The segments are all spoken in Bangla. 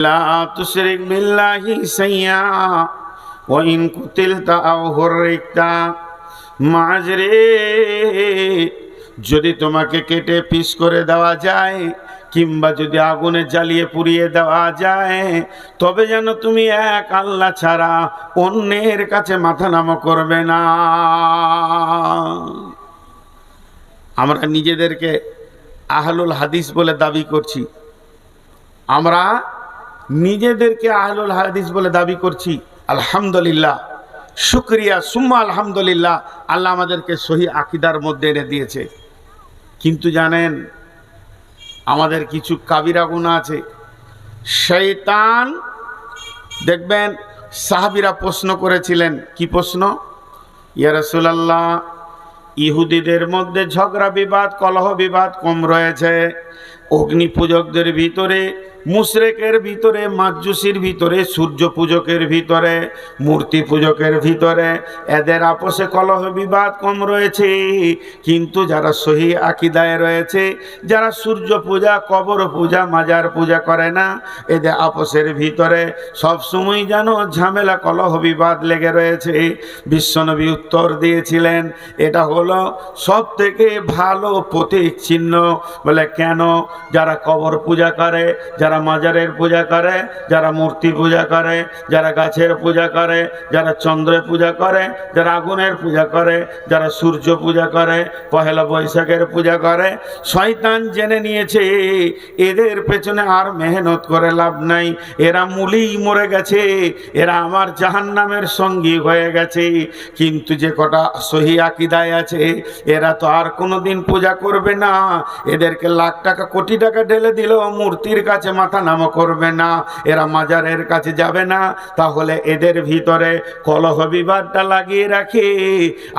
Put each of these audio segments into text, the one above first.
লা তুশরিক বিল্লাহি শাইআ ওয়া ইন কুতিলতা আও হুররিকতা। মাঝরে যদি তোমাকে কেটে পিস করে দেওয়া যায় কিংবা যদি আগুনে জ্বালিয়ে পুড়িয়ে দেওয়া যায়, তবে যেন তুমি এক আল্লাহ ছাড়া অন্যের কাছে মাথা নত করবে না। আমরা নিজেদেরকে আহলুল হাদিস বলে দাবি করছি, আমরা নিজেদেরকে আহলুল হাদিস বলে দাবি করছি। আলহামদুলিল্লাহ, শুকরিয়া সুম্মা আলহামদুলিল্লাহ, আল্লাহ আমাদেরকে সহি আকীদার মধ্যে এনে দিয়েছে। কিন্তু জানেন, আমাদের কিছু কাবিরা গুনাহ আছে। শয়তান, দেখবেন সাহাবীরা প্রশ্ন করেছিলেন, কি প্রশ্ন? ইয়া রাসূলুল্লাহ, ইহুদিদের মধ্যে ঝগড়া বিবাদ কলহ বিবাদ কম রয়েছে, অগ্নি পূজকদের ভিতরে, মুশরিকের ভিতরে, মাজুসির ভিতরে, সূর্য পূজকের ভিতরে, মূর্তি পূজকের ভিতরে এদের আপোষে কলহ বিবাদ কম রয়েছে, কিন্তু যারা সহি আকীদায় রয়েছে, যারা সূর্য পূজা, কবর পূজা, মাজার পূজা করে না, এদের আপোষের ভিতরে সবসময় যেন ঝামেলা কলহ বিবাদ লেগে রয়েছে। বিশ্বনবী উত্তর দিয়েছিলেন, এটা হলো সব থেকে ভালো প্রতীক চিহ্ন। বলে কেন? যারা কবর পূজা করে, যারা মাজারের পূজা করে, যারা মূর্তি পূজা করে, যারা গাছের পূজা করে, যারা চন্দ্রের পূজা করে, যারা আগুনের পূজা করে, যারা সূর্য পূজা করে, পহেলা বৈশাখের পূজা করে, শয়তান জেনে নিয়েছে এদের পেছনে আর মেহনত করে লাভ নাই, এরা মূলেই মরে গেছে, এরা আমার জাহান্নামের সঙ্গী হয়ে গেছে। কিন্তু যে কটা সহি আকীদায় আছে, এরা তো আর কোনোদিন পূজা করবে না, এদেরকে লাখ টাকা কোটি টাকা ঢেলে দিলেও মূর্তির কাছে মাথা নাম করবে না, এরা মাজারের কাছে যাবে না। তাহলে এদের ভিতরে কলহ বিবাদটা লাগিয়ে রাখে।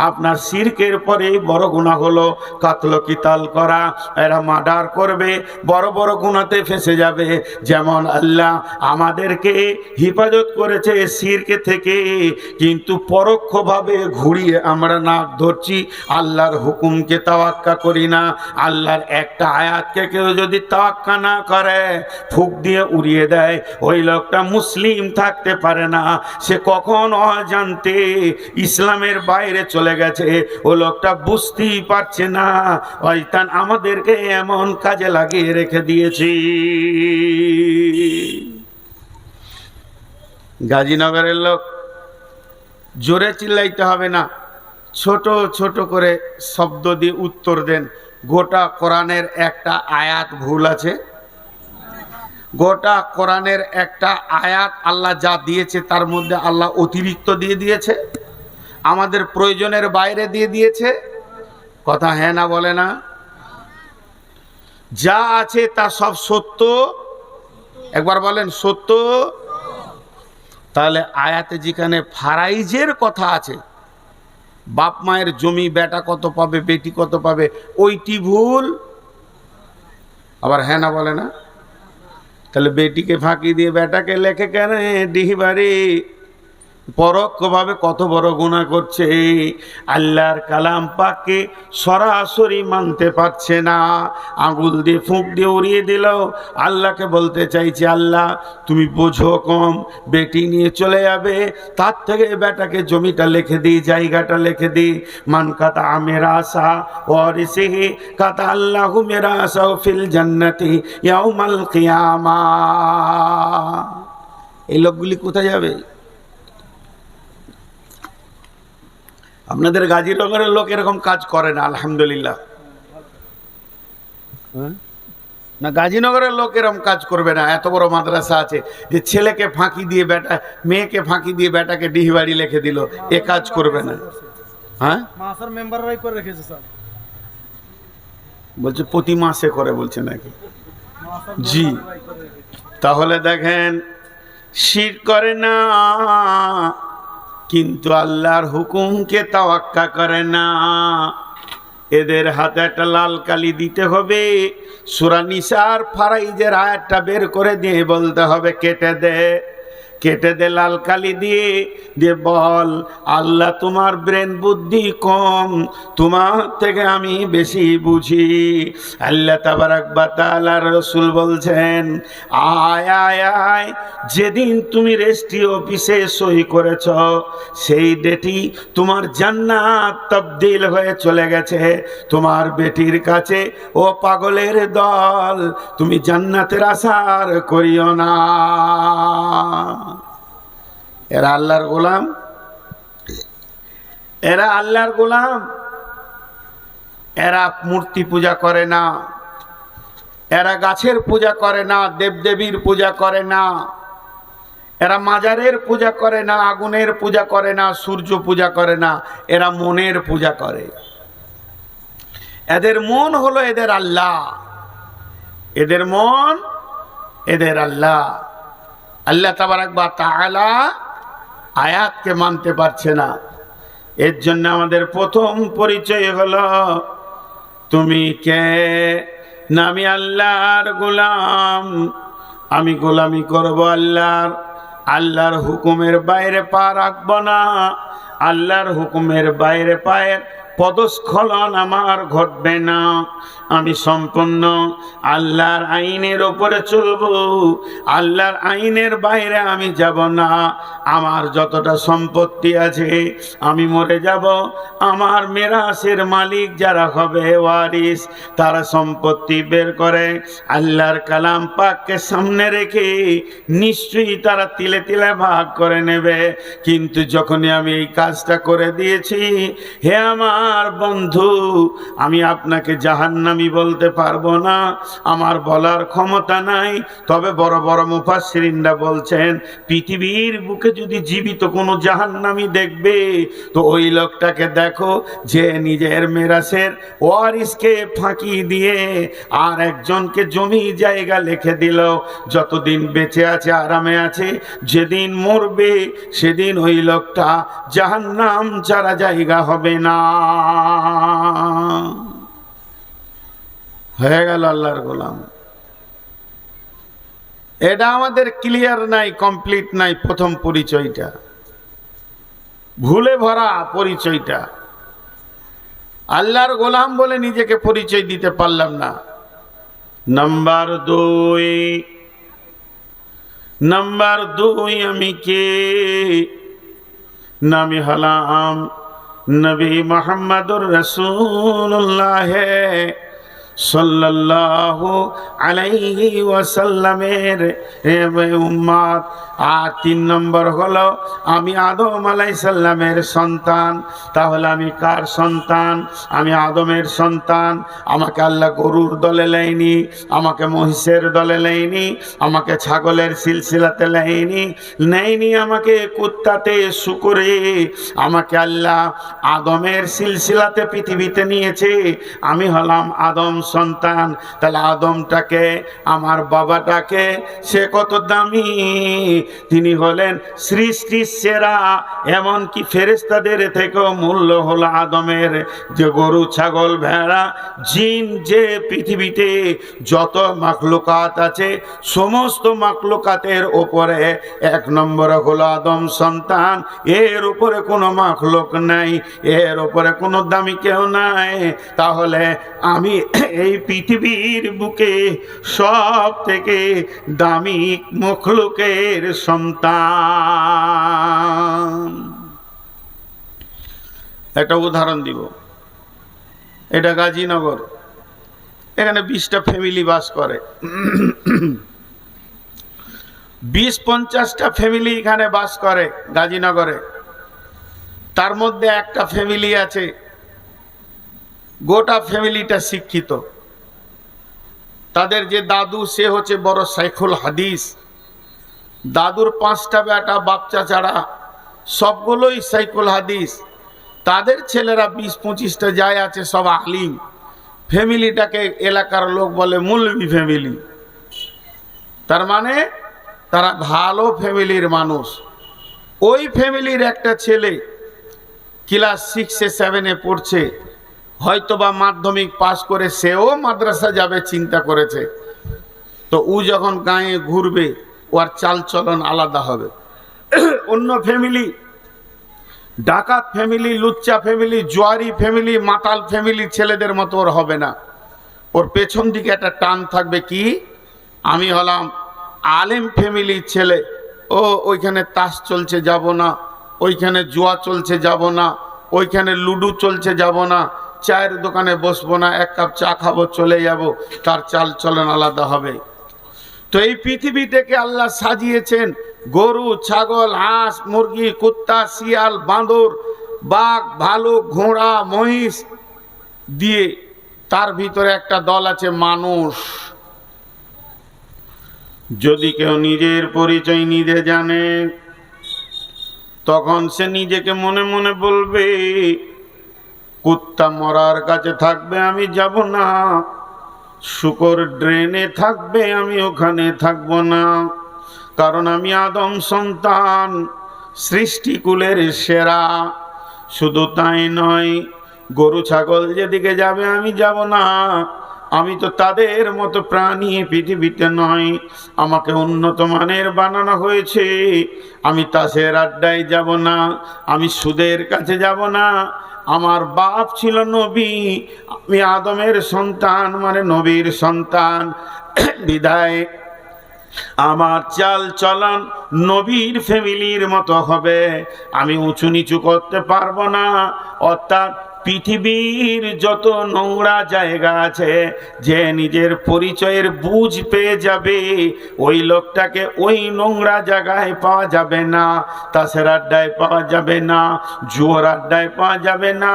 আপনার শিরকের পরে বড় গুনাহ হলো কাতল কিতাল করা, এরা মার্ডার করবে, বড় বড় গুনাহতে ফেঁসে যাবে। যেমন আল্লাহ আমাদেরকে হেফাজত করেছে শিরকে থেকে, কিন্তু পরোক্ষভাবে ঘুরিয়ে আমরা নাক ধরছি, আল্লাহর হুকুমকে তাওয়াক্কা করি না। আল্লাহর একটা আয়াতকে কেউ যদি তাওয়াক্কা না করে, ফুক দিয়ে উড়িয়ে দেয়, ওই লোকটা মুসলিম থাকতে পারে না, সে কখন অজান্তে ইসলামের বাইরে চলে গেছে, ও লোকটা বুঝতেই পারছে না। শয়তান আমাদেরকে এমন কাজে লাগিয়ে রেখে দিয়েছে। গাজীনগরের লোক, জোরে চিল্লাইতে হবে না, ছোট ছোট করে শব্দ দিয়ে উত্তর দেন। গোটা কোরআনের একটা আয়াত ভুল আছে? গোটা কোরআনের একটা আয়াত আল্লাহ যা দিয়েছে তার মধ্যে আল্লাহ অতিরিক্ত দিয়ে দিয়েছে, আমাদের প্রয়োজনের বাইরে দিয়ে দিয়েছে? কথা হ্যাঁ না বলে না? যা আছে তা সব সত্য, একবার বলেন সত্য। তাহলে আয়াতে যেখানে ফারাইজের কথা আছে, বাপ মায়ের জমি বেটা কত পাবে, বেটি কত পাবে, ওইটি ভুল, আবার হ্যাঁ না বলে না? তাহলে বেটিকে ফাঁকি দিয়ে বেটাকে লেখে কেন ডিহিবাড়ি? পরোক্ষভাবে কত বড় গুনাহ করছে, আল্লাহর কালাম পাককে সরাসরি মানতে পারছে না, আঙুল দিয়ে ফুঁক দিয়ে উড়িয়ে দিল। আল্লাহকে বলতে চাইছে, আল্লাহ তুমি বোঝো কম, বেটি নিয়ে চলে যাবে, তার থেকে বেটাকে জমিটা লিখে দিই, জায়গাটা লিখে দিই। মান কাতা মেরা আশা ওয়ারিসিহি কাতা আল্লাহু মেরা আশা ফিল জান্নাতি ইয়াউমাল কিয়ামা। এই লোকগুলি কোথায় যাবে? আপনাদের গাজীনগরের লোক এরকম কাজ করে না, আলহামদুলিল্লাহ। না, গাজীনগরের লোক এরকম কাজ করবে না। এত বড় মাদ্রাসা আছে যে ছেলেকে ফাঁকি দিয়ে বেটা, মেয়েকে ফাঁকি দিয়ে বেটাকে ডিহিবাড়ি লিখে দিল, এ কাজ করবে না। হ্যাঁ, মেম্বাররাই করে রেখেছে স্যার, বলছে প্রতি মাসে করে, বলছে নাকি? জি। তাহলে দেখেন, শিরক করে না কিন্তু আল্লাহর হুকুমকে তাওয়াক্কা করে না। এদের হাতে একটা লাল কালি দিতে হবে, সূরা নিসার ফারাইজের আয়াতটা বের করে দিয়ে বলতে হবে কেটে দে, কেটে দে লাল কালি দিয়ে, দিয়ে বল আল্লাহ তোমার ব্রেন বুদ্ধি কম, তোমার থেকে আমি বেশি বুঝি। আল্লাহ তাবারাক ওয়া তাআলার রাসূল বলছেন, আয় আয় আয়, যেদিন তুমি রেজিস্ট্রি অফিসে সই করেছ সেই ডেটই তোমার জান্নাত তাবদীল হয়ে চলে গেছে তোমার বেটির কাছে। ও পাগলের দল, তুমি জান্নাতের আশার করিও না। এরা আল্লাহর গোলাম, এরা আল্লাহর গোলাম। এরা মূর্তি পূজা করে না, এরা গাছের পূজা করে না, দেবদেবীর পূজা করে না, এরা মাজারের পূজা করে না, আগুনের পূজা করে না, সূর্য পূজা করে না, এরা মনের পূজা করে। এদের মন হলো এদের আল্লাহ, এদের মন এদের আল্লাহ। আল্লাহ তাবারাক ওয়া তাআলা আয়াতকে মানতে পারছে না। এর জন্য আমাদের প্রথম পরিচয় হলো তুমি কে? না আমি আল্লাহর গোলাম, আমি গোলামি করব আল্লাহর। আল্লাহর হুকুমের বাইরে পা রাখবো না, আল্লাহর হুকুমের বাইরে পায়ের পদস্খলন আমার ঘটবে না। আমি সম্পূর্ণ আল্লাহর আইনের ওপরে চলব, আল্লাহর আইনের বাইরে আমি যাব না। আমার যতটা সম্পত্তি আছে আমি মরে যাব, আমার মিরাসের মালিক যারা হবে ওয়ারিস, তারা সম্পত্তি বের করে আল্লাহর কালাম পাককে সামনে রেখে নিশ্চয়ই তারা তিলে তিলে ভাগ করে নেবে। কিন্তু যখনই আমি এই কাজটা করে দিয়েছি, হে আমার বন্ধু, আমি আপনাকে জাহান্নামী বলতে পারবো না, আমার বলার ক্ষমতা নাই। তবে বড় বড় মুফাসসিরিনরা বলছেন, পৃথিবীর বুকে যদি জীবিত কোনো জাহান্নামী দেখবে তো ওই লোকটাকে দেখো যে নিজের মিরাসের ওয়ারিসকে ফাঁকি দিয়ে আর একজনকে জমি জায়গা লিখে দিল। যতদিন বেঁচে আছে আরামে আছে, যেদিন মরবে সেদিন ওই লোকটা জাহান্নাম ছাড়া জায়গা হবে না। হয়ে গেল আল্লাহর গোলাম। এটা আমাদের ক্লিয়ার নাই, কমপ্লিট নাই। প্রথম পরিচয়টা ভুলে ভরা পরিচয়টা। আল্লাহর গোলাম বলে নিজেকে পরিচয় দিতে পারলাম না। নাম্বার দুই আমি কে? নামি হলাম নবী মুহাম্মদুর রাসূলুল্লাহ সাল্লাল্লাহু আলাইহি ওয়াসাল্লামের উম্মত। আর 3 নম্বর হলো আমি আদম আলাইহিস সালামের সন্তান। তাহলে আমি কার সন্তান? আমি আদমের সন্তান। আমাকে আল্লাহ গরুর দলে লাইনি, আমাকে মহিষের দলে লাইনি, আমাকে ছাগলের সিলসিলাতে নেয়নি, আমাকে কুত্তাতে শুকরে, আমাকে আল্লাহ আদমের সিলসিলাতে পৃথিবীতে নিয়েছে। আমি হলাম আদম সন্তান। তাহলে আদমটাকে, আমার বাবাটাকে, সে কত দামি! তিনি হলেন সৃষ্টির সেরা। এমনকি ফেরেশতাদের থেকেও মূল্য হলো আদমের। যে গরু, ছাগল, ভেড়া, জিন, যে পৃথিবীতে যত মাখলুকাত আছে সমস্ত মাখলুকাতের ওপরে 1 নম্বর হলো আদম সন্তান। এর উপরে কোনো মাখলুক নাই, এর উপরে কোনো দামি কেউ নাই। তাহলে আমি এই পৃথিবীর বুকে সব থেকে দামি মখলুকের সন্তান। একটা উদাহরণ দিব। এটা গাজীনগর, এখানে 20টা ফ্যামিলি বাস করে। 20-50টা ফ্যামিলি এখানে বাস করে গাজীনগরে। তার মধ্যে একটা ফ্যামিলি আছে, গোটা ফ্যামিলিটা শিক্ষিত। তাদের যে দাদু, সে হচ্ছে বড় শাইখুল হাদিস। দাদুর 5টা বেটা, বাচ্চা ছাড়া সবগুলোই শাইখুল হাদিস। তাদের ছেলেরা 20-25টা যায় আছে, সব আলিম। ফ্যামিলিটাকে এলাকার লোক বলে মৌলভী ফ্যামিলি। তার মানে তারা ভালো ফ্যামিলির মানুষ। ওই ফ্যামিলির একটা ছেলে ক্লাস 6-7 পড়ছে, হয়তোবা মাধ্যমিক পাস করে সেও মাদ্রাসা যাবে চিন্তা করেছে। তো ও যখন গায়ে ঘুরবে ওর চালচলন আলাদা হবে। অন্য ফ্যামিলি, ডাকাত ফ্যামিলি, লুচ্চা ফ্যামিলি, জুয়ারি ফ্যামিলি, মাতাল ফ্যামিলি ছেলেদের মতো ওর হবে না। ওর পেছন দিকে একটা টান থাকবে, কি আমি হলাম আলেম ফ্যামিলির ছেলে, ও ওইখানে তাস চলছে যাব না, ওইখানে জুয়া চলছে যাব না, ওইখানে লুডু চলছে যাব না, চায়ের দোকানে বসবো না, এক কাপ চা খাবো চলে যাব, তার চাল চলন আলাদা হবে। তো এই পৃথিবীটাকে আল্লাহ সাজিয়েছেন গরু, ছাগল, হাঁস, মুরগি, কুত্তা, শিয়াল, বাঁদর, বাঘ, ভালুক, ঘোড়া, মহিষ দিয়ে। তার ভিতরে একটা দল আছে মানুষ। যদি কেউ নিজের পরিচয় নিজে জানে, তখন সে নিজেকে মনে মনে বলবে, কুত্তা মরার কাছে থাকবে আমি যাব না, শুকর ড্রেনে থাকবে আমি ওখানে থাকবো না, কারণ আমি আদম সন্তান, সৃষ্টিকুলের সেরা। শুধু তাই নয়, গরু ছাগল যেদিকে যাবে আমি যাব না, আমি তো তাদের মতো প্রাণী পৃথিবীতে নয়, আমাকে উন্নত মানের বানানো হয়েছে। আমি তাসের আড্ডায় যাব না, আমি সুদের কাছে যাব না, আমার বাপ ছিল নবী, আমি আদমের সন্তান মানে নবীর সন্তান, বিদায় আমার চাল চলন নবীর ফ্যামিলির মতো হবে, আমি উঁচু নিচু করতে পারবো না। অর্থাৎ পৃথিবীর যত নোংরা জায়গা আছে, যে নিজের পরিচয়ের বুঝ পেয়ে যাবে, ওই লোকটাকে ওই নোংরা জায়গায় পাওয়া যাবে না, তাসের আড্ডায় পাওয়া যাবে না, জুয়ার আড্ডায় পাওয়া যাবে না,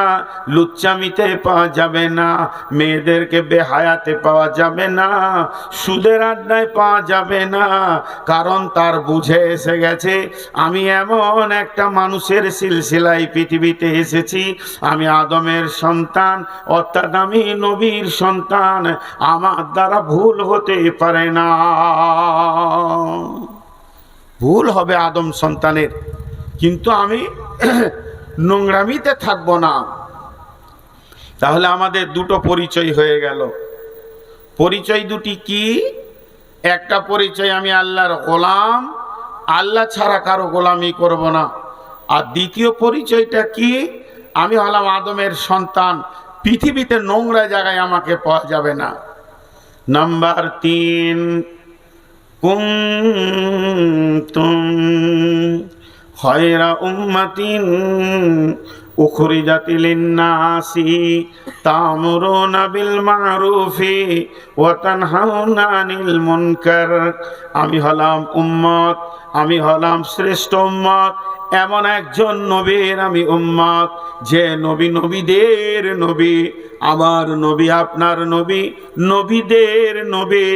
লুচ্চামিতে পাওয়া যাবে না, মেয়েদেরকে বেহায়াতে পাওয়া যাবে না, সুদের আড্ডায় পাওয়া যাবে না। কারণ তার বুঝে এসে গেছে, আমি এমন একটা মানুষের সিলসিলায় পৃথিবীতে এসেছি, আমি আদমের সন্তান, অর্থাৎ আমি নবীর সন্তান, আমার দ্বারা ভুল হতে পারে না। ভুল হবে আদম সন্তানের, কিন্তু আমি নোংরামিতে থাকবো না। তাহলে আমাদের দুটো পরিচয় হয়ে গেল। পরিচয় দুটি কি? একটা পরিচয় আমি আল্লাহর গোলাম, আল্লাহ ছাড়া কারো গোলামি করব না। আর দ্বিতীয় পরিচয়টা কি? আমি হলাম আদমের সন্তান, পৃথিবীতে নোংরা জায়গায় আমাকে পাওয়া যাবে না। নাম্বার 3, কুনতুম খায়রা উম্মাতিন উখরিজাত লিন-নাসি তা'মুরুনা বিল মা'রুফি ওয়া তানহাউনা আনিল মুনকার। আমি হলাম উম্মত, আমি হলাম শ্রেষ্ঠ উম্মত, এমন একজন নবীর আমি উম্মত, যে নবী নবীদের নবী, আমার নবী আপনার নবী, নবীদের নবী,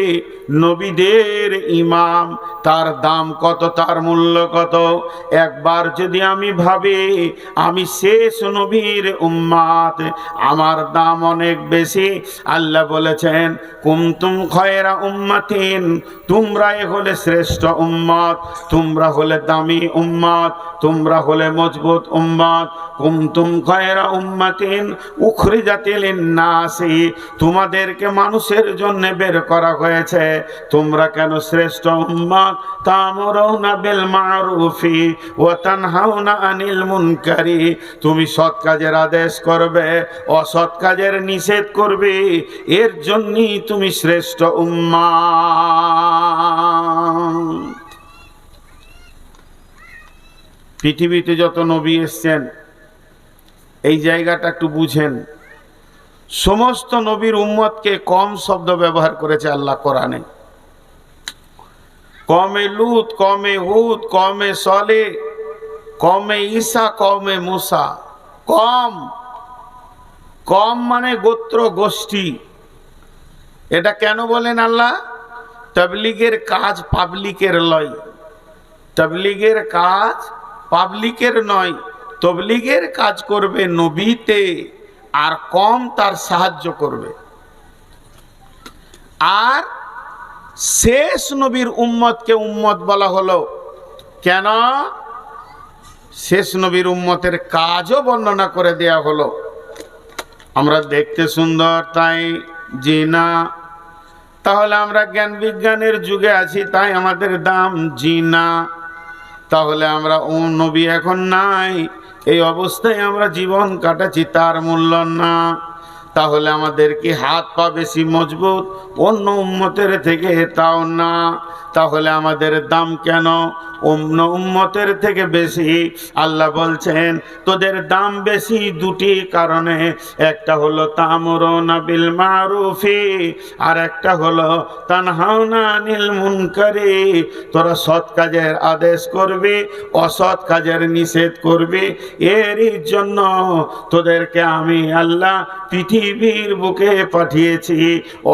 নবীদের ইমাম। তার দাম কত, তার মূল্য কত? একবার যদি আমি ভাবি আমি শেষ নবীর উম্মত, আমার দাম অনেক বেশি। আল্লাহ বলেছেন, কুনতুম খায়রা উম্মাতিন, তোমরাই হলে শ্রেষ্ঠ উম্মত, তোমরা হলে দামি উম্মত, তোমরা হলে মজবুত উম্মত। কুনতুম খায়রা উম্মাতিন উখরিজাত লিন-নাসি, তোমাদেরকে মানুষের জন্য বের করা হয়েছে, তোমরা কেন শ্রেষ্ঠ উম্মত? তা'মুরুনা বিল মা'রুফি ওয়া তানহাউনা আনিল মুনকারি, তুমি সৎ কাজের আদেশ করবে, অসৎ কাজের নিষেধ করবে, এর জন্যই তুমি শ্রেষ্ঠ উম্মত। পৃথিবীতে যত নবী এসছেন, এই জায়গাটা একটু বুঝেন। সমস্ত নবীর উম্মতকে কম শব্দ ব্যবহার করেছে আল্লাহ কোরআনে। কমে লুত, কমে হুদ, কমে সলে, কমে ঈসা, কমে মুসা। কম, কম মানে গোত্র গোষ্ঠী। এটা কেন বলেন আল্লাহ? তাবলীগের কাজ পাবলিকের লয়, তাবলীগের কাজ পাবলিকের নয়। তাবলীগের কাজ করবে নবীতে, আর কম তার সাহায্য করবে। আর শেষ নবীর উম্মতকে উম্মত বলা হলো কেন? শেষ নবীর উম্মতের কাজও বর্ণনা করে দেয়া হলো। আমরা দেখতে সুন্দর তাই জি না? তাহলে আমরা জ্ঞান বিজ্ঞানের যুগে আছি তাই আমাদের দাম জি না? তাহলে আমরা ও নবী এখন নাই, এই অবস্থায় আমরা জীবন কাটাচ্ছি, তার মূল্য না। তাহলে আমাদের কি হাত পা বেশি মজবুত অন্য উম্মতের থেকে? তাও না। তাহলে আমাদের দাম কেন অন্য উম্মতের থেকে বেশি? আল্লাহ বলছেন তোদের দাম বেশি দুটি কারণে। একটা হলো তা'মুরুনা বিল মারুফি, আর একটা হলো তানহাউনা আনিল মুনকারি। তোরা সৎ কাজের আদেশ করবি, অসৎ কাজের নিষেধ করবি। এরই জন্য তোদেরকে আমি আল্লাহ পৃথিবীর বুকে পাঠিয়েছি।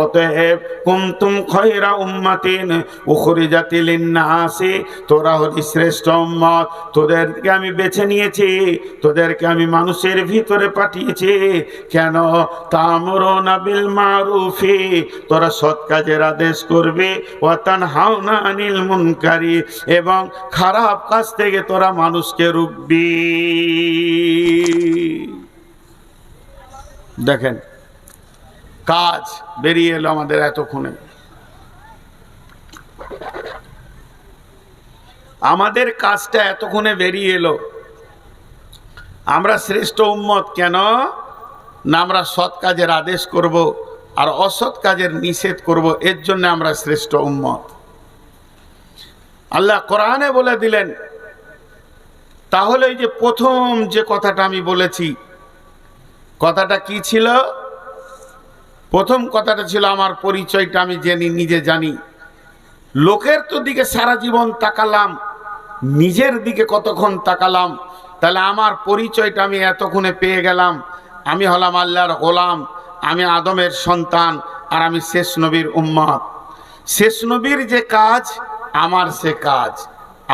অতএব কুনতুম খায়রা উম্মাতিন উখরিজাত লিন-নাসি, তোরা হলি শ্রেষ্ঠ উম্মত। তোদেরকে আমি বেছে নিয়েছি, তোদেরকে আমি মানুষের ভিতরে পাঠিয়েছি। কেন? তা'মুরুনা বিল মারুফি, তোরা সৎ কাজের আদেশ করবি, ওয়া তানহাউনা আনিল মুনকারি, এবং খারাপ কাজ থেকে তোরা মানুষকে রুখবি। দেখেন কাজ বেরিয়ে এলো আমাদের এতক্ষণে। আমাদের কাজটা এতক্ষণে বেরিয়ে এলো। আমরা শ্রেষ্ঠ উম্মত কেন? না আমরা সৎ কাজের আদেশ করব আর অসৎ কাজের নিষেধ করব, এর জন্য আমরা শ্রেষ্ঠ উম্মত। আল্লাহ কোরআনে বলে দিলেন। তাহলে এই যে প্রথম যে কথাটা আমি বলেছি, কথাটা কি ছিল? প্রথম কথাটা ছিল আমার পরিচয়টা আমি নিজে জানি। লোকের তো দিকে সারা জীবন তাকালাম, নিজের দিকে কতক্ষণ তাকালাম? তাহলে আমার পরিচয়টা আমি এতক্ষণে পেয়ে গেলাম। আমি হলাম আল্লাহর গোলাম, আমি আদমের সন্তান, আর আমি শেষ নবীর উম্মত। শেষ নবীর যে কাজ আমার সে কাজ।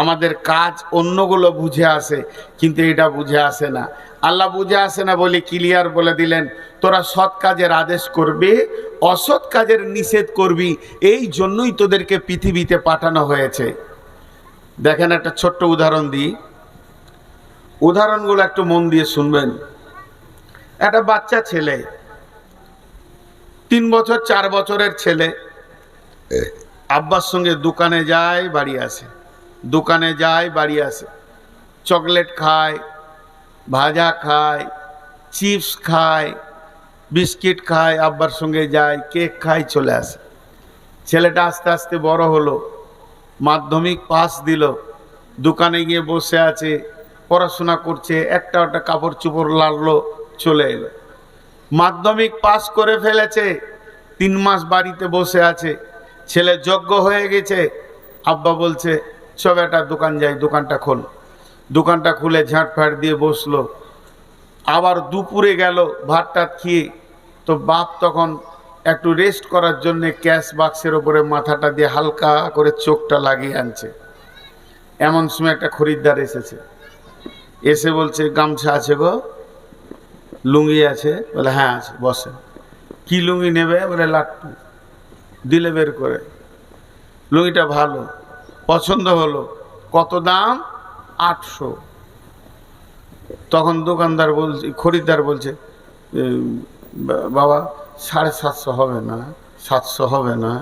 আমাদের কাজ অন্যগুলো বুঝে আসে, কিন্তু এটা বুঝে আসে না। আল্লাহ বুঝে আসে না বলে ক্লিয়ার বলে দিলেন, তোরা সৎ কাজের আদেশ করবি, অসৎ কাজের নিষেধ করবি। এই জন্যই তোদেরকে পৃথিবীতে পাঠানো হয়েছে। দেখেন একটা ছোট্ট উদাহরণ দিই, উদাহরণগুলো একটু মন দিয়ে শুনবেন। একটা বাচ্চা ছেলে, 3 বছর 4 বছরের ছেলে, আব্বার সঙ্গে দোকানে যায় বাড়ি আসে, দোকানে যায় বাড়ি আসে, চকলেট খায়, ভাজা খায়, চিপস খায়, বিস্কিট খায়, আব্বার সঙ্গে যায়, কেক খায়, চলে আসে। ছেলেটা আস্তে আস্তে বড় হলো, মাধ্যমিক পাস দিল, দোকানে গিয়ে বসে আছে, পড়াশোনা করছে, একটা কাপড় চোপড় লাগলো, চলে এলো। মাধ্যমিক পাস করে ফেলেছে, 3 মাস বাড়িতে বসে আছে, ছেলে যোগ্য হয়ে গেছে। আব্বা বলছে চ বেটা দোকান যাই, দোকানটা খোল। দোকানটা খুলে ঝাঁটফাট দিয়ে বসলো। আবার দুপুরে গেল ভাত টাত খেয়ে, তো বাপ তখন একটু রেস্ট করার জন্যে ক্যাশ বাক্সের ওপরে মাথাটা দিয়ে হালকা করে চোখটা লাগিয়ে আনছে। এমন সময় একটা খরিদ্দার এসেছে, এসে বলছে গামছা আছে গো, লুঙ্গি আছে? বলে হ্যাঁ আছে, বসে। কি লুঙ্গি নেবে? বলে লাট্টু। দিলে বের করে, লুঙ্গিটা ভালো, পছন্দ হলো। কত দাম? 800। তখন দোকানদার বলছে, খরিদ্দার বলছে বাবা 750 হবে না? 700 হবে না?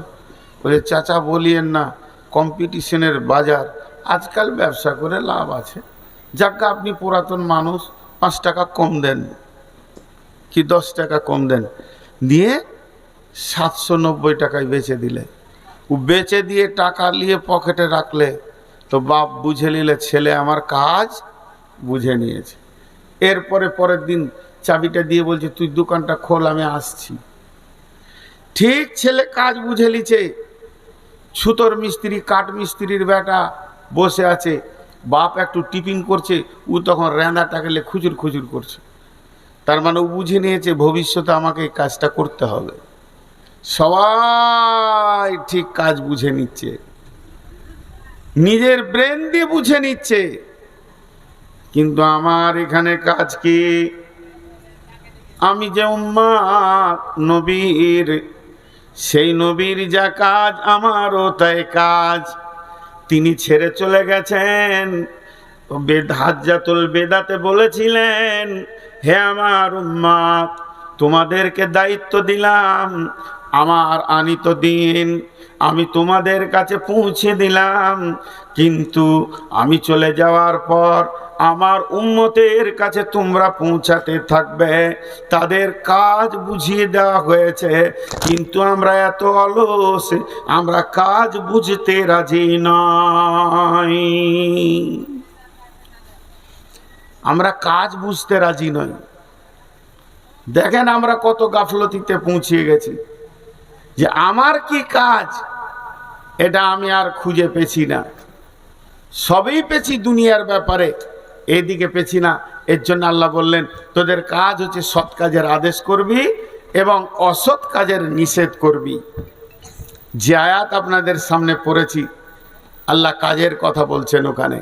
বলে চাচা বলিয়েন না, কম্পিটিশনের বাজার, আজকাল ব্যবসা করে লাভ আছে। যাক আপনি পুরাতন মানুষ, 5 টাকা কম দেন কি 10 টাকা কম দেন। দিয়ে 790 টাকায় বেচে দিলে। ও বেচে দিয়ে টাকা নিয়ে পকেটে রাখলে, তো বাপ বুঝে নিলে ছেলে আমার কাজ বুঝে নিয়েছে। এরপরে পরের দিন চাবিটা দিয়ে বলছে তুই দোকানটা খোল, আমি আসছি। ঠিক ছেলে কাজ বুঝে নিছে। সুতোর মিস্ত্রি, কাঠ মিস্ত্রির বেটা বসে আছে, বাপ একটু টিফিন করছে, ও তখন রেঁদাটাকে খুচুর খুচুর করছে। তার মানে ও বুঝে নিয়েছে ভবিষ্যতে আমাকে এই কাজটা করতে হবে। সবাই ঠিক কাজ বুঝে নিচ্ছে, নিজের ব্রেন দিয়ে বুঝে নিচ্ছে, কিন্তু আমার এখানে কাজ কি? আমি যে উম্মত নবীর, সেই নবীর যা কাজ আমারও তাই কাজ। তিনি ছেড়ে চলে গেছেন। হাজ্জাতুল বেদাতে বলেছিলেন, হে আমার উম্মত, তোমাদেরকে দায়িত্ব দিলাম, আমার আনিত দিন আমি তোমাদের কাছে পৌঁছে দিলাম, কিন্তু আমি চলে যাওয়ার পর আমার উম্মতের কাছে তোমরা পৌঁছাতে থাকবে। তাদের কাজ বুঝিয়ে দেওয়া হয়েছে, কিন্তু আমরা এত অলস, আমরা কাজ বুঝতে রাজি নই। আমরা কাজ বুঝতে রাজি নই। দেখেন আমরা কত গাফলতিতে পৌঁছিয়ে গেছি, যে আমার কি কাজ এটা আমি আর খুঁজে পেছি না। সবই পেছি দুনিয়ার ব্যাপারে, এইদিকে পেছি না। এর জন্য আল্লাহ বললেন, তোদের কাজ হচ্ছে সৎ কাজের আদেশ করবি এবং অসৎ কাজের নিষেধ করবি। যে আয়াত আপনাদের সামনে পড়েছি, আল্লাহ কাজের কথা বলছেন ওখানে।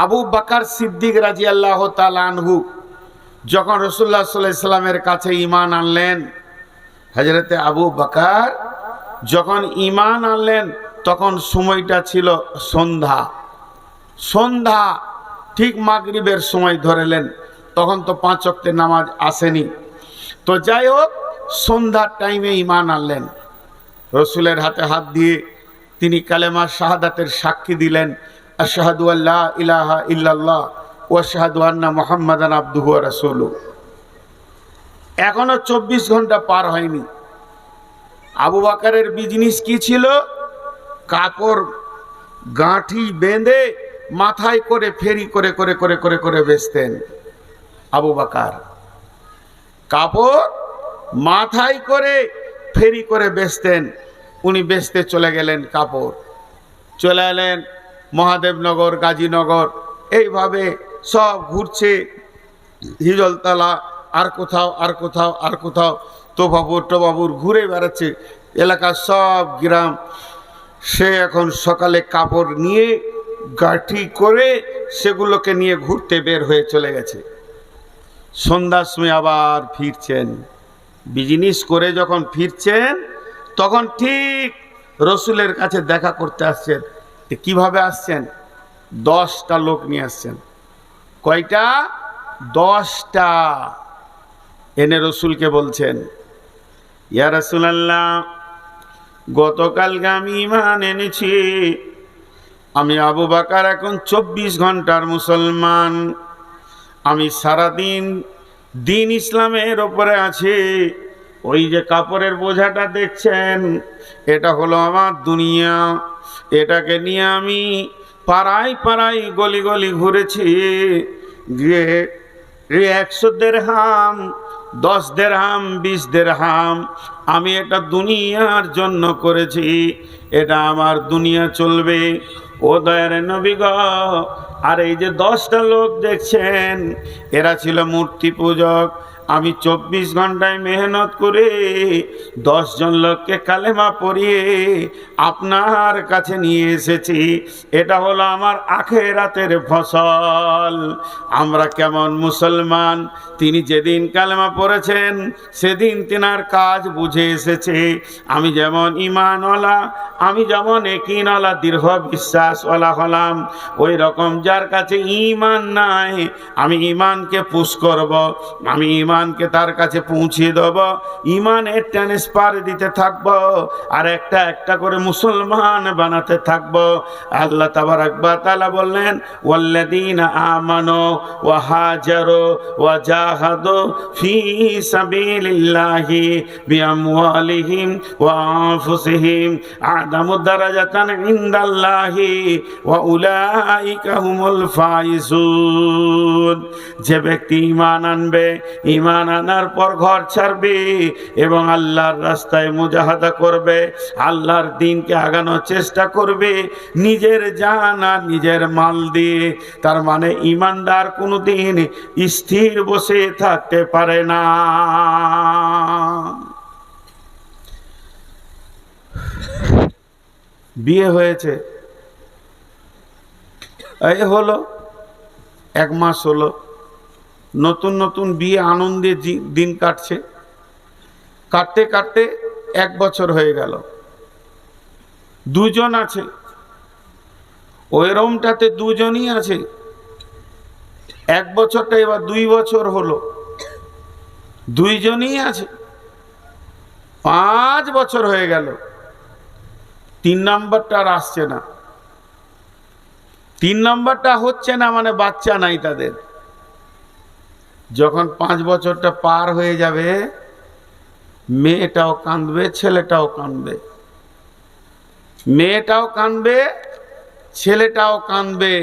আবু বকর সিদ্দিক রাদিয়াল্লাহু তাআলা আনহু যখন রাসূলুল্লাহ সাল্লাল্লাহু আলাইহি সাল্লামের কাছে ঈমান আনলেন, হযরতে আবু বকর যখন ঈমান আনলেন তখন সময়টা ছিল সন্ধ্যা। সন্ধ্যা ঠিক মাগরিবের সময় ধরেলেন, তখন তো 5 ওয়াক্তের নামাজ আসেনি। তো যাই হোক, সন্ধ্যার টাইমে ঈমান আনলেন। রসুলের হাতে হাত দিয়ে তিনি কালেমা শাহাদাতের সাক্ষী দিলেন, আশহাদু আল্লা ইলাহা ইল্লাল্লাহ ওয়া আশহাদু আন্না মুহাম্মাদান আবদুহু ওয়া রাসূলুহু। এখনো 24 ঘন্টা পার হয়নি। আবু বকরের বিজনেস কি ছিল? কাপড় গাঁঠি বেঁধে মাথায় করে ফেরি করে করে করে করে করে বেচতেন। আবু বকর কাপড় মাথায় করে ফেরি করে বেচতেন। উনি বেচতে চলে গেলেন কাপড়, চলে এলেন মহাদেবনগর, গাজীনগর, এইভাবে সব ঘুরছে, হিজলতলা, আর কোথাও আর কোথাও আর কোথাও, তোবাবুর টোবাবুর ঘুরে বেড়াচ্ছে এলাকার সব গ্রাম। সে এখন সকালে কাপড় নিয়ে গাঁঠি করে সেগুলোকে নিয়ে ঘুরতে বের হয়ে চলে গেছে। সন্ধ্যার সময় আবার ফিরছেন। বিজনেস করে যখন ফিরছেন তখন ঠিক রসুলের কাছে দেখা করতে আসছেন। কিভাবে আসছেন? 10টা লোক নিয়ে আসছেন। কয়টা? 10টা। এনে রসুলকে বলছেন, ইয়া রাসূলুল্লাহ, গতকালকে আমি ঈমান এনেছি। আমি আবু বকর এখন 24 ঘন্টার মুসলমান। আমি সারাদিন দিন ইসলামের ওপরে আছি। ওই যে কাপড়ের বোঝাটা দেখছেন, এটা হলো আমার দুনিয়া। এটাকে নিয়ে আমি পাড়ায় পাড়ায় গলি গলি ঘুরেছি, গিয়ে 100 দিরহাম, 10 দিরহাম, 20 দিরহাম আমি এটা দুনিয়ার জন্য করেছি। এটা আমার দুনিয়া চলবে। ও দয়ার নবী গো, আর এই যে 10টা লোক দেখছেন, এরা ছিল মূর্তি পূজক। আমি 24 ঘন্টায় মেহনত করে 10 জন লোককে কালেমা পড়িয়ে আপনার কাছে নিয়ে এসেছি। এটা হলো আমার আখিরাতের ফসল। আমরা কেমন মুসলমান? তিনি যেদিন কালেমা পড়েছেন সেদিন তিনার কাজ বুঝে এসেছে। আমি যেমন ঈমানওয়ালা, আমি যেমন ইয়াকিনওয়ালা, দৃঢ় বিশ্বাসওয়ালা হলাম, ওই রকম যার কাছে ঈমান নাই, আমি ঈমানকে পুশ করব, আমি ঈমানকে তার কাছে পৌঁছিয়ে দেব, ঈমানের ট্রান্সফার দিতে থাকব, আর একটা একটা করে মুসলমান বানাতে থাকব। আল্লাহ তাবারাক ওয়া তাআলা বললেন, ওয়াল্লাযীনা আমানু ওয়া হাজারু ওয়া জাহাদু ফি সাবিলিল্লাহি বিআমওয়ালিহিম ওয়া আনফুসিহিম আ'যামু দারাজাতান ইনদাল্লাহি ওয়া উলাইকা হুমুল ফাইজুন। যে ব্যক্তি ঈমান আনবে, ঈমান আনার পর ঘর ছাড়বে এবং আল্লাহর রাস্তায় মুজাহাদা করবে, আল্লাহর দ্বীনকে আগানোর চেষ্টা করবে নিজের জান আর নিজের মাল দিয়ে, তার মানে ঈমানদার কোনোদিন স্থির বসে থাকতে পারে না। বিয়ে হয়েছে, এই হলো 1 মাস হলো, নতুন নতুন বিয়ে, আনন্দে দিন কাটছে। কাটতে কাটতে 1 বছর হয়ে গেল। 2 জন আছে, ওই রুমটাতে 2 জনই আছে। 1 বছরটা এবার 2 বছর হলো, 2 জনই আছে। 5 বছর হয়ে গেল, 3 নম্বরটা আর আসছে না। 3 নম্বরটা হচ্ছে না মানে বাচ্চা নাই তাদের। যখন 5 বছরটা পার হয়ে যাবে, মেয়েটাও কাঁদবে, ছেলেটাও কাঁদবে, মেয়েটাও কাঁদবে, ছেলেটাও কাঁদবে।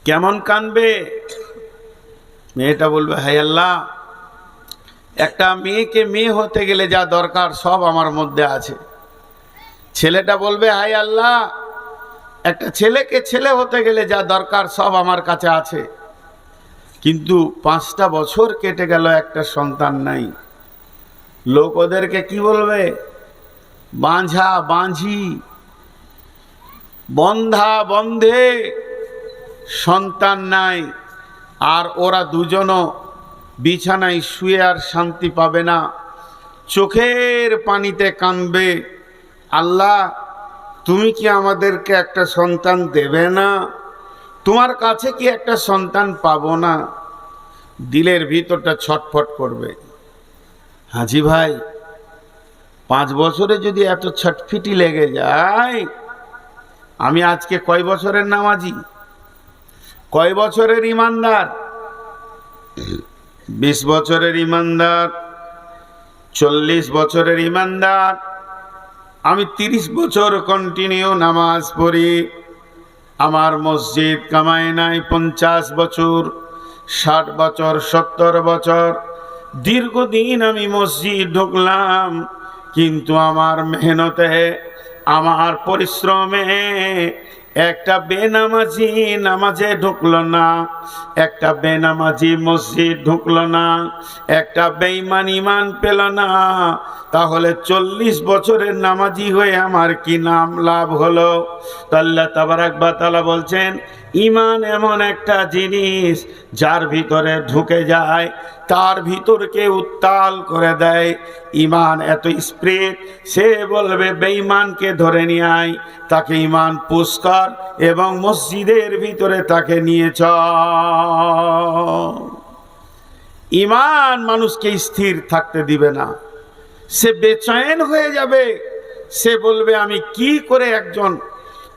কেমন কাঁদবে? মেয়েটা বলবে, হায় আল্লাহ, একটা মেয়েকে মেয়ে হতে গেলে যা দরকার সব আমার মধ্যে আছে। ছেলেটা বলবে, হায় আল্লাহ, একটা ছেলেকে ছেলে হতে গেলে যা দরকার সব আমার কাছে আছে, কিন্তু 5টা বছর কেটে গেল, একটা সন্তান নাই। লোক ওদেরকে কি বলবে? বাঁঝা বাঁঝি, বন্ধা বন্ধে, সন্তান নাই। আর ওরা দুজনও বিছানায় শুয়ে আর শান্তি পাবে না, চোখের পানিতে কাঁদবে, আল্লাহ তুমি কি আমাদেরকে একটা সন্তান দেবে না? তোমার কাছে কি একটা সন্তান পাবো না? দিলের ভিতরটা ছটফট করবে। হাজি ভাই, 5 বছরে যদি এত ছটফিটি লেগে যায়, আমি আজকে কয় বছরের নামাজি, কয় বছরের ইমানদার? 20 বছরের ইমানদার, 40 বছরের ইমানদার। আমি 30 বছর কন্টিনিউ নামাজ পড়ি, আমার মসজিদ কামাই নাই 50 বছর, 60 বছর, 70 বছর, দীর্ঘদিন আমি মসজিদ ঢুকলাম, কিন্তু আমার মেহনতে, আমার পরিশ্রমে একটা বেনামাজি নামাজে ঢুকলো না, একটা বেনামাজি মসজিদ ঢুকলো না, একটা বেঈমান ইমান পেল না। তাহলে 40 বছরের নামাজি হয়ে আমার কি নাম লাভ হলো? তো আল্লাহ তাবারাক ওয়া তাআলা বলছেন, ইমান এমন একটা জিনিস যার ভিতরে ঢুকে যায় তার ভিতরকে উত্তাল করে দেয়। ইমান এত স্পিরিট, সে বলবে বেঈমানকে ধরে নিয়ে আয়, তাকে ইমান পুশ কর এবং মসজিদের ভিতরে তাকে নিয়ে চল। ইমান মানুষকে স্থির থাকতে দিবে না, সে বেচैन হয়ে যাবে। সে বলবে আমি কি করে একজন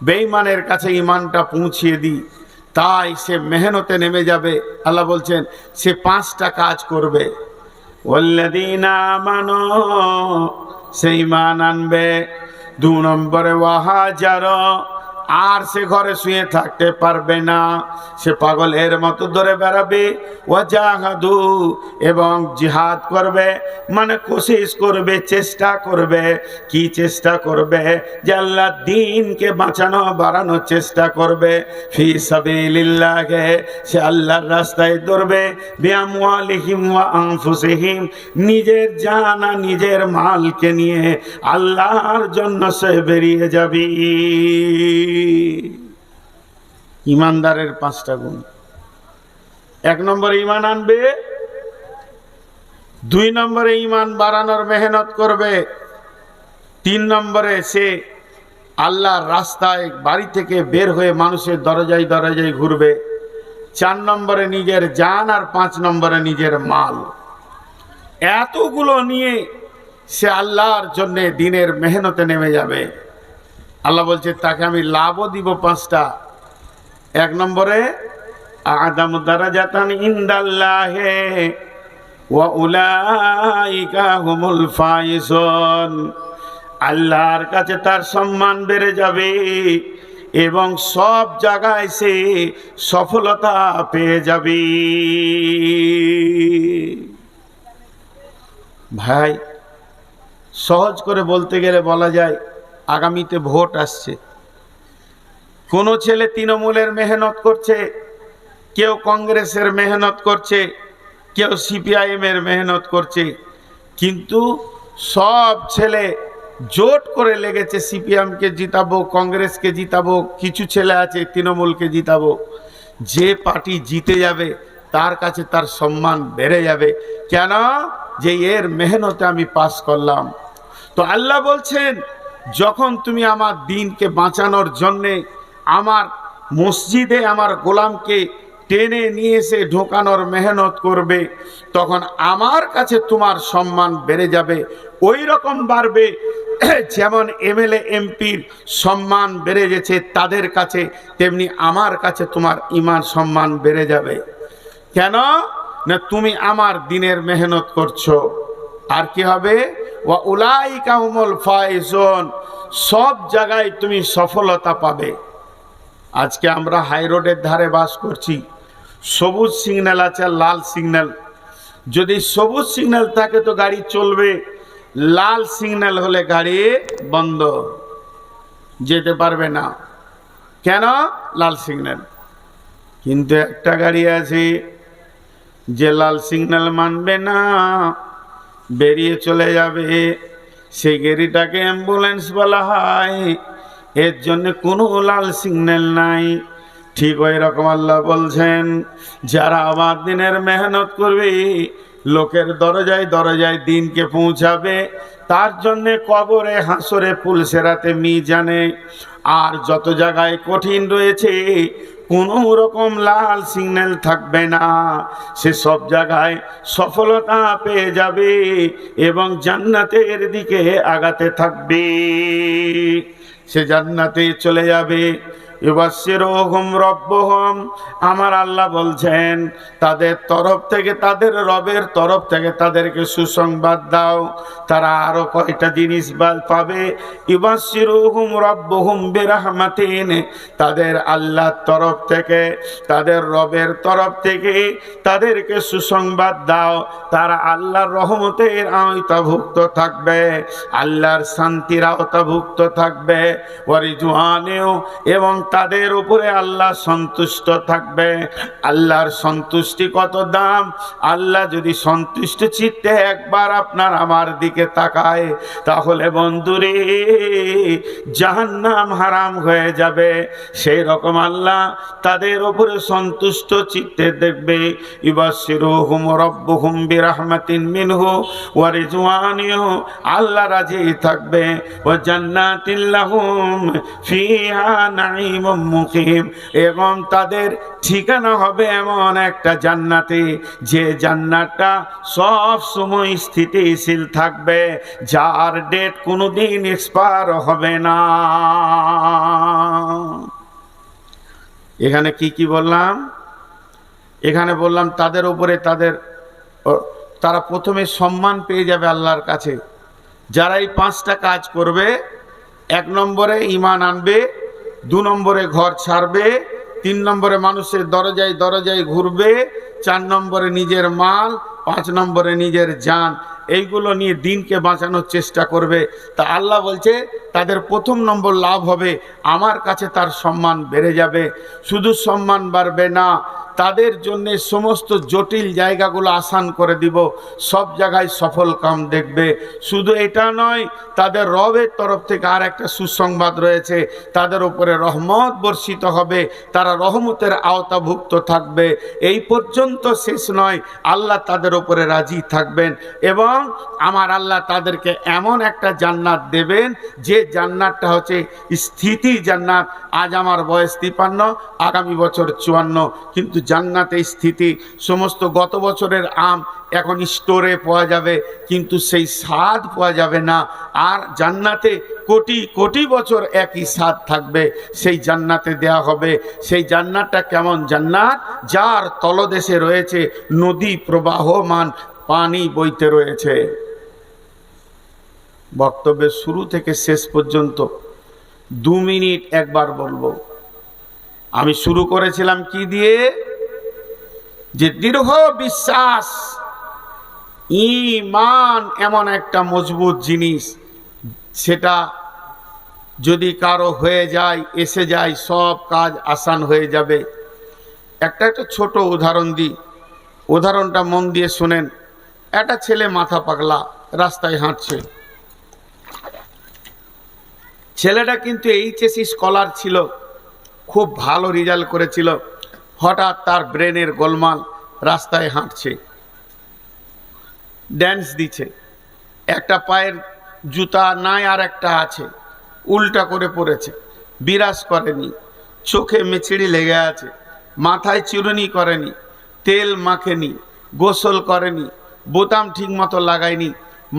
বেঈমানের কাছে ইমানটা পৌঁছিয়ে দিই। তাই সে মেহনতে নেমে যাবে। আল্লাহ বলছেন সে 5টা কাজ করবে। ওয়াল্লাযীনা আমানু, সে ইমান আনবে। 2 নম্বরে ওয়াহাজারা, আর সে ঘরে শুয়ে থাকতে পারবে না, সে পাগলের মতো ধরে বেড়াবে। ওয়াজাহাদু, এবং জিহাদ করবে, মানে কোশিশ করবে, চেষ্টা করবে। কি চেষ্টা করবে? যে আল্লাহর দ্বীনকে বাঁচানো বাড়ানোর চেষ্টা করবে। ফি সাবিলিল্লাহ, সে আল্লাহর রাস্তায় দৌড়বে। বিআমওয়ালিহিম ওয়া আনফুসিহিম, নিজের জান আর নিজের মালকে নিয়ে আল্লাহর জন্য সে বেরিয়ে যাবে। ইমানদারের 5টা গুণ। 1 নম্বরে ইমান আনবে, 2 নম্বরে ইমান বাড়ানোর মেহনত করবে, 3 নম্বরে সে আল্লাহর রাস্তায় বাড়ি থেকে বের হয়ে মানুষের দরজায় দরজায় ঘুরবে, 4 নম্বরে নিজের জান, আর 5 নম্বরে নিজের মাল। এতগুলো নিয়ে সে আল্লাহর জন্য দিনের মেহনতে নেমে যাবে। আল্লাহ বলছে তাকে আমি লাভও দিব 5টা। 1 নম্বরে আদামু দারাজাতান ইনদাল্লাহি ওয়া উলাইকা হুমুল ফাইজুন, আল্লাহর কাছে তার সম্মান বেড়ে যাবে এবং সব জায়গায় সে সফলতা পেয়ে যাবে। ভাই, সহজ করে বলতে গেলে বলা যায় আগামীতে ভোট আসছে। কোনো ছেলে তৃণমূলের মেহনত করছে, কেউ কংগ্রেসের মেহনত করছে, কেউ সিপিআইএম এর মেহনত করছে, কিন্তু সব ছেলে জোট করে লেগেছে সিপিএমকে জিতাবো, কংগ্রেসকে জিতাবো, কিছু ছেলে আছে তৃণমূলকে জিতাবো। যে পার্টি জিতে যাবে তার কাছে তার সম্মান বেড়ে যাবে। কেন? যে এর মেহনতে আমি পাস করলাম। তো আল্লাহ বলছেন যখন তুমি আমার দ্বীনকে বাঁচানোর জন্যে আমার মসজিদে আমার গোলামকে টেনে নিয়ে এসে ঢোকানোর মেহনত করবে, তখন আমার কাছে তোমার সম্মান বেড়ে যাবে। ওই রকম বাড়বে যেমন এমএলএ এমপির সম্মান বেড়ে গেছে তাদের কাছে, তেমনি আমার কাছে তোমার ঈমান সম্মান বেড়ে যাবে। কেন না তুমি আমার দিনের মেহনত করছো। আর কি হবে? ওয়া উলাইকা হুমুল ফাইজুন, সব জায়গায় তুমি সফলতা পাবে। আজকে আমরা হাই রোডের ধারে বাস করছি, সবুজ সিগন্যাল আছে, লাল সিগন্যাল। যদি সবুজ সিগন্যাল থাকে তো গাড়ি চলবে, লাল সিগন্যাল হলে গাড়ি বন্ধ, যেতে পারবে না। কেন? লাল সিগন্যাল। কিন্তু একটা গাড়ি আছে যে লাল সিগন্যাল মানবে না, বেরিয়ে চলে যাবে, সেই গাড়িটাকে অ্যাম্বুলেন্স বলা হয়। এর জন্য কোনো লাল সিগন্যাল নাই। ঠিক ওই রকম আল্লাহ বলছেন, যারা আমার দিনের মেহনত করবে, লোকের দরজায় দরজায় দিনকে পৌঁছাবে, তার জন্যে কবরে, হাসরে, পুলসেরাতে, মিজানে আর যত জায়গায় কঠিন রয়েছে, কোনো রকম লাল সিগন্যাল থাকবে না। সে সব জায়গায় সফলতা পেয়ে যাবে এবং জান্নাতের দিকে আগাতে থাকবে, সে জান্নাতে চলে যাবে। ইউবাশশিরুহুম রাব্বুহুম, আমার আল্লাহ বলছেন তাদের তরফ থেকে, তাদের রবের তরফ থেকে তাদেরকে সুসংবাদ দাও। তারা আরো কয়টা জিনিস পাবে। ইউবাশশিরুহুম রাব্বুহুম বিরাহমাতিন, তাদের আল্লাহর তরফ থেকে, তাদের রবের তরফ থেকে তাদেরকে সুসংবাদ দাও, তারা আল্লাহর রহমতের আওতাভুক্ত থাকবে, আল্লাহর শান্তির আওতাভুক্ত থাকবে। ওয়ারিজওয়ানেও, এবং তাদের উপরে আল্লাহ সন্তুষ্ট থাকবে। আল্লাহর সন্তুষ্টি কত দাম! আল্লাহ যদি সন্তুষ্ট চিত্তে একবার আপনার আমার দিকে তাকায়, তাহলে বন্ধুরে জাহান্নাম হারাম হয়ে যাবে। সেই রকম আল্লাহ তাদের উপরে সন্তুষ্ট চিত্তে দেখবে। ইউবাশশিরুহুম রাব্বুহুম বিরাহমাতিন মিনহু ওয়া রিজওয়ানিহু, আল্লাহ রাজি থাকবে। ওয়া জান্নাতিল লাহুম ফিহা নাঈমুম মুকিম, এবং তাদের ঠিকানা হবে এমন একটা জান্নাতে, যে জান্নাতটা সব সময় স্থিতিশীল থাকবে, যার ডেট কোনোদিন এক্সপায়ার হবে না। এখানে কি কি বললাম? এখানে বললাম তাদের উপরে তারা প্রথমে সম্মান পেয়ে যাবে আল্লাহর কাছে। যারা এই 5টা কাজ করবে, 1 নম্বরে ঈমান আনবে, 2 নম্বরে ঘর ছাড়বে, 3 নম্বরে মানুষের দরজায় দরজায় ঘুরবে, 4 নম্বরে নিজের মাল, 5 নম্বরে নিজের জান, এইগুলো নিয়ে দিনকে বাঁচানোর চেষ্টা করবে। তা আল্লাহ বলছে তাদের প্রথম নম্বর লাভ হবে, আমার কাছে তার সম্মান বেড়ে যাবে। শুধু সম্মান বাড়বে না, তাদের জন্য সমস্ত জটিল জায়গাগুলো আসান করে দিব, সব জায়গায় সফল কাম দেখবে। শুধু এটা নয়, তাদের রবের তরফ থেকে আর একটা সুসংবাদ রয়েছে, তাদের উপরে রহমত বর্ষিত হবে, তারা রহমতের আওতাভুক্ত থাকবে। এই পর্যন্ত শেষ নয়, আল্লাহ তাদের উপরে রাজি থাকবেন এবং আমার আল্লাহ তাদেরকে এমন একটা জান্নাত দেবেন, যে জান্নাতটা হচ্ছে স্থিতি জান্নাত। আজ আমার বয়স 53, আগামী বছর 54, কিন্তু জান্নাতে স্থিতি। সমস্ত গত বছরের আম এখন স্টোরে পাওয়া যাবে, কিন্তু সেই স্বাদ পাওয়া যাবে না। আর জান্নাতে কোটি কোটি বছর একই স্বাদ থাকবে, সেই জান্নাতে দেয়া হবে। সেই জান্নাতটা কেমন জান্নাত? যার তলদেশে রয়েছে নদী প্রবাহমান, পানি বইতে রয়েছে। বক্তব্যের শুরু থেকে শেষ পর্যন্ত 2 মিনিট একবার বলবো। আমি শুরু করেছিলাম কি দিয়ে? যে দৃঢ় বিশ্বাস, ঈমান এমন একটা মজবুত জিনিস, সেটা যদি কারো হয়ে যায়, এসে যায়, সব কাজ আসান হয়ে যাবে। একটা ছোট উদাহরণ দিই, উদাহরণটা মন দিয়ে শোনেন। একটা ছেলে মাথা পাগলা রাস্তায় হাঁটছে। ছেলেটা কিন্তু এইচএসসি স্কলার ছিল, খুব ভালো রেজাল্ট করেছিল। হঠাৎ তার ব্রেনের গোলমাল, রাস্তায় হাঁটছে, ড্যান্স দিচ্ছে, একটা পায়ের জুতা নাই আর একটা আছে, উল্টা করে পড়েছে, বিরাজ করেনি, চোখে মেছিড়ি লেগে আছে, মাথায় চিরুনি করেনি, তেল মাখেনি, গোসল করেনি, বোতাম ঠিক মতো লাগায়নি,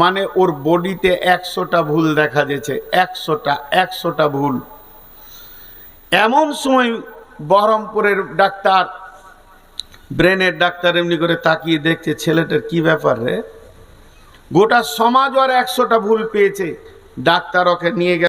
মানে ওর বডিতে 100টা ভুল দেখা যাচ্ছে, 100টা ভুল। এমন সময় বহরমপুরের ডাক্তার, ব্রেনের ডাক্তার এমনি করে তাকিয়ে দেখছে ছেলেটার কি ব্যাপার রে, গোটা সমাজ ওর 100টা ভুল পেয়েছে। ডাক্তার ওকে নিয়ে গেল